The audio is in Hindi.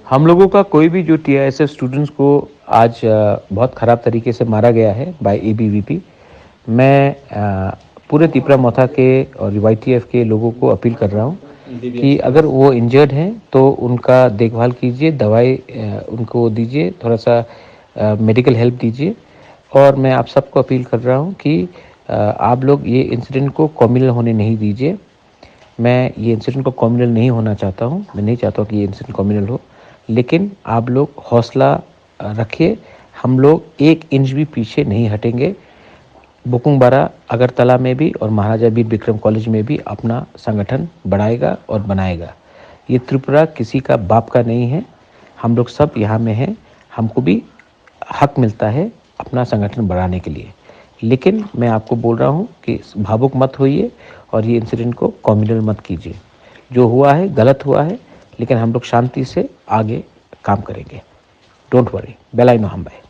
हम लोगों का कोई भी जो टीआईएसएफ स्टूडेंट्स को आज बहुत ख़राब तरीके से मारा गया है बाय एबीवीपी। मैं पूरे तिपरा मोथा के और वाईटीएफ के लोगों को अपील कर रहा हूँ कि अगर वो इंजर्ड हैं तो उनका देखभाल कीजिए, दवाई उनको दीजिए, थोड़ा सा मेडिकल हेल्प दीजिए। और मैं आप सबको अपील कर रहा हूँ कि आप लोग ये इंसिडेंट को कम्युनल होने नहीं दीजिए। मैं ये इंसिडेंट को कम्युनल नहीं होना चाहता हूँ, मैं नहीं चाहता हूँ कि ये इंसिडेंट कम्युनल हो, लेकिन आप लोग हौसला रखिए। हम लोग 1 इंच भी पीछे नहीं हटेंगे। बुकुंबारा अगरतला में भी और महाराजा वीर विक्रम कॉलेज में भी अपना संगठन बढ़ाएगा और बनाएगा। ये त्रिपुरा किसी का बाप का नहीं है, हम लोग सब यहाँ में हैं। हमको भी हक मिलता है अपना संगठन बढ़ाने के लिए। लेकिन मैं आपको बोल रहा हूँ कि भावुक मत होइए और ये इंसिडेंट को कम्युनल मत कीजिए। जो हुआ है गलत हुआ है, लेकिन हम लोग शांति से आगे काम करेंगे। डोंट वरी, बेलाई नो हम भाई।